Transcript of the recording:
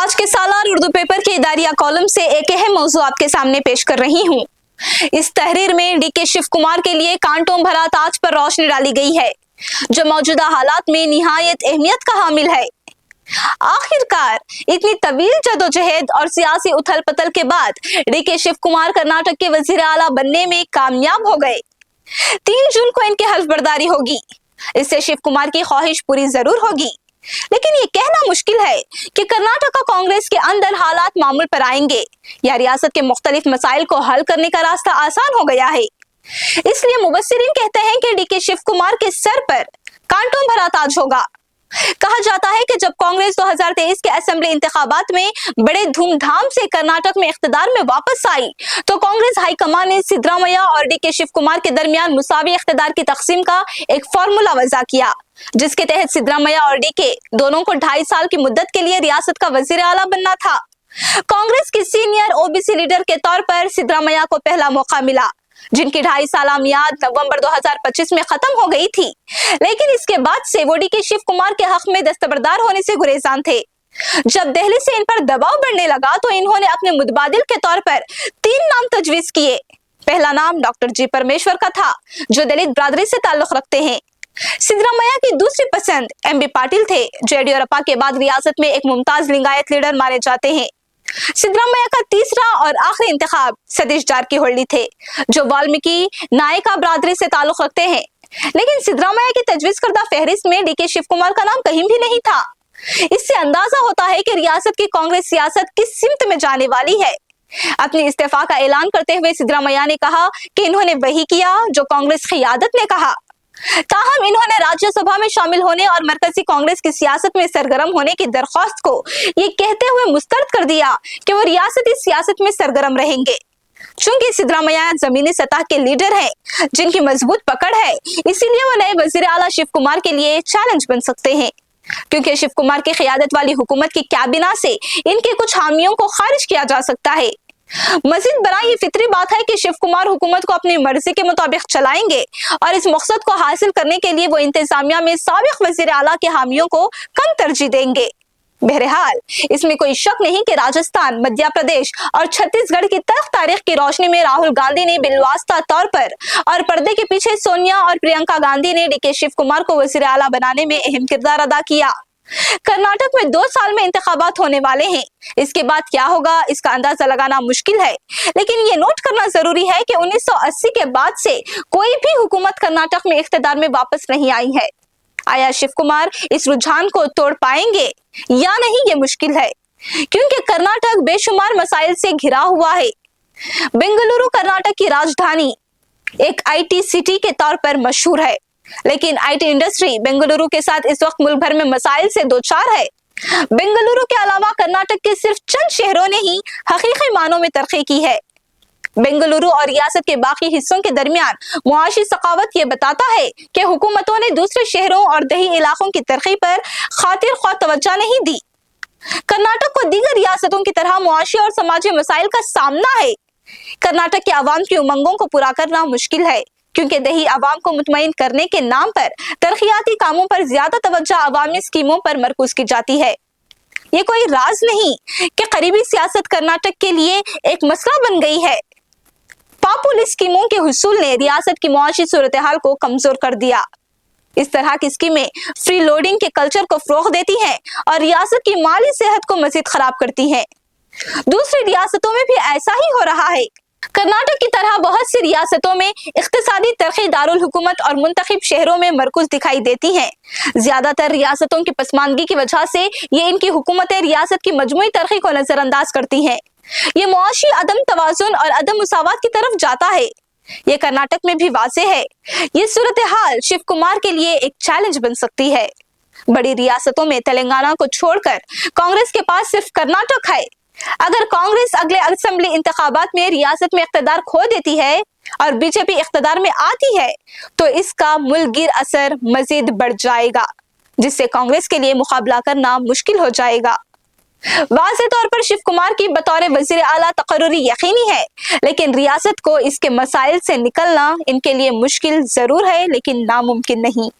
आज के सालार उर्दू पेपर के इदारिया कॉलम से एक अहम मौजू आपके सामने पेश कर रही हूँ। इस तहरीर में डीके शिव कुमार के लिए कांटों भरा ताज पर रोशनी डाली गई है, जो मौजूदा हालात में निहायत अहमियत का हामिल है। आखिरकार इतनी तवील जदोजहद और सियासी उथल पथल के बाद डीके शिव कुमार कर्नाटक के वजीर आला बनने में कामयाब हो गए। 3 जून को इनकी हल्फ बर्दारी होगी। इससे शिव कुमार की ख्वाहिश पूरी जरूर होगी, लेकिन ये कहना मुश्किल है कि कर्नाटक कांग्रेस के अंदर हालात मामूल पर आएंगे या रियासत के मुख्तलिफ मसाइल को हल करने का रास्ता आसान हो गया है। इसलिए मुबस्सिरीन कहते हैं कि डीके शिव कुमार के सर पर कांटों भरा ताज होगा। कहा जाता है कि जब कांग्रेस 2023 के असेंबली इंतखाबात में बड़े धूमधाम से कर्नाटक में इख्तिदार में वापस आई, तो कांग्रेस हाईकमान ने सिद्धरामैया और डीके शिव कुमार के दरमियान मुसावी इख्तिदार की तकसीम का एक फॉर्मूला वज़ा किया, जिसके तहत सिद्धरामैया और डीके दोनों को 2.5 साल की मुद्दत के लिए रियासत का वजीर आला बनना था। कांग्रेस के सीनियर ओबीसी लीडर के तौर पर सिद्धरामैया को पहला मौका मिला, जिनकी 2.5 साला मियाद नवंबर 2025 में खत्म हो गई थी, लेकिन इसके बाद से वो डीके शिव कुमार के हक में दस्तबरदार होने से गुरेजान थे। जब दिल्ली से इन पर दबाव बढ़ने लगा तो इन्होंने अपने मुतबादिल के तौर पर 3 नाम तजवीज किए। पहला नाम डॉक्टर जी परमेश्वर का था, जो दलित बरादरी से ताल्लुक रखते हैं। सिद्धरामैया की दूसरी पसंद एमबी पाटिल थे, जो येडियुरप्पा के बाद रियासत में एक मुमताज लिंगायत लीडर माने जाते हैं। सिद्धरामैया का तीसरा और आखिरी इंतखाब सतीश जारकीहोली थे, जो वाल्मीकि नायका बरादरी से ताल्लुक रखते हैं। लेकिन सिद्धरामैया की तजवीज करदा फहरिस्त में डीके शिव कुमार का नाम कहीं भी नहीं था। इससे अंदाजा होता है कि रियासत की कांग्रेस सियासत किस सिमत में जाने वाली है। अपने इस्तीफा का ऐलान करते हुए सिद्धरामैया ने कहा कि इन्होंने वही किया जो कांग्रेस क़ियादत ने कहा। ताहम इन्होंने राज्यसभा में शामिल होने और मरकजी कांग्रेस की सियासत में सरगर्म होने की दरख्वास्त को ये कहते हुए मुस्तरद कर दिया कि वो रियासती सियासत में सरगर्म रहेंगे। चूंकि सिद्धरामैया जमीनी सतह के लीडर हैं, जिनकी मजबूत पकड़ है, इसीलिए वो नए वजीर आला शिव कुमार के लिए चैलेंज बन सकते हैं, क्योंकि शिव कुमार की क़ियादत वाली हुकूमत की कैबिना से इनके कुछ हामियों को खारिज किया जा सकता है। मजीद बरा ये फितरी बात है कि शिव कुमार हुकूमत को अपनी मर्जी के मुताबिक चलाएंगे और इस मकसद को हासिल करने के लिए वो इंतजामिया में साबिक वजीर आला के हामियों को कम तरजीह देंगे। बहरहाल इसमें कोई शक नहीं कि राजस्थान, मध्य प्रदेश और छत्तीसगढ़ की तल्ख तारीख की रोशनी में राहुल गांधी ने बिलवास्ता तौर पर और पर्दे के पीछे सोनिया और प्रियंका गांधी ने डीके शिव कुमार को वजीर आला बनाने में अहम किरदार अदा किया। कर्नाटक में 2 साल में इंतखाबात होने वाले हैं। इसके बाद क्या होगा इसका अंदाजा लगाना मुश्किल है, लेकिन ये नोट करना जरूरी है कि 1980 के बाद से कोई भी हुकूमत कर्नाटक में इख्तिदार में वापस नहीं आई है। आया शिव कुमार इस रुझान को तोड़ पाएंगे या नहीं, ये मुश्किल है, क्योंकि कर्नाटक बेशुमार मसाइल से घिरा हुआ है। बेंगलुरु कर्नाटक की राजधानी एक IT सिटी के तौर पर मशहूर है, लेकिन IT इंडस्ट्री बेंगलुरु के साथ इस वक्त मुल्क भर में मसाइल से दो चार है। बेंगलुरु के अलावा कर्नाटक के सिर्फ चंद शहरों ने ही हकीकी मानों में तरक्की की है। बेंगलुरु और रियासत के बाकी हिस्सों के दरमियान मुआशी सखावत ये बताता है कि हुकूमतों ने दूसरे शहरों और दही इलाकों की तरक्की पर खातिर ख्वाह तवज्जो नहीं दी। कर्नाटक को दीगर रियासतों की तरह मुआशी और समाजी मसाइल का सामना है। कर्नाटक के अवाम की उमंगों को पूरा करना मुश्किल है, क्योंकि दही अवाम को मुतमईन करने के नाम पर तरक्याती कामों पर ज्यादा तवज्जो अवामी स्कीमों पर मरकूज की जाती है। ये कोई राज नहीं कि करीबी सियासत कर्नाटक के लिए एक मसला बन गई है। पॉपुलर स्कीमों के हुसूल ने रियासत की मुआशी सूरत हाल को कमजोर कर दिया। इस तरह की स्कीमें फ्री लोडिंग के कल्चर को फ़रोग़ देती हैं और रियासत की माली सेहत को मजीद खराब करती हैं। दूसरी रियासतों में भी ऐसा ही हो रहा है। कर्नाटक की तरह बहुत सी रियासतों में इख्तिसादी तरक्की दारुल हुकूमत और मुंतखब शहरों में मरकूज दिखाई देती हैं। ज्यादातर रियासतों की पसमानदगी की वजह से ये इनकी हुकूमतें रियासत की मजमूई तरक्की को नजरअंदाज करती हैं। ये मुआशी अदम तवाजुन और अदम मुसावात की तरफ जाता है। ये कर्नाटक में भी वाज़ेह है। ये सूरत हाल शिव कुमार के लिए एक चैलेंज बन सकती है। बड़ी रियासतों में तेलंगाना को छोड़कर कांग्रेस के पास सिर्फ कर्नाटक है। अगर कांग्रेस अगले असेंबली इंतखाबात में रियासत में इख्तिदार खो देती है और बीजेपी इख्तिदार में आती है, तो इसका मुल्कगीर असर मजीद बढ़ जाएगा, जिससे कांग्रेस के लिए मुकाबला करना मुश्किल हो जाएगा। वाज़े तौर पर शिव कुमार की बतौर वजीर आला तकर्रुरी यकीनी है, लेकिन रियासत को इसके मसाइल से निकलना इनके लिए मुश्किल जरूर है, लेकिन नामुमकिन नहीं।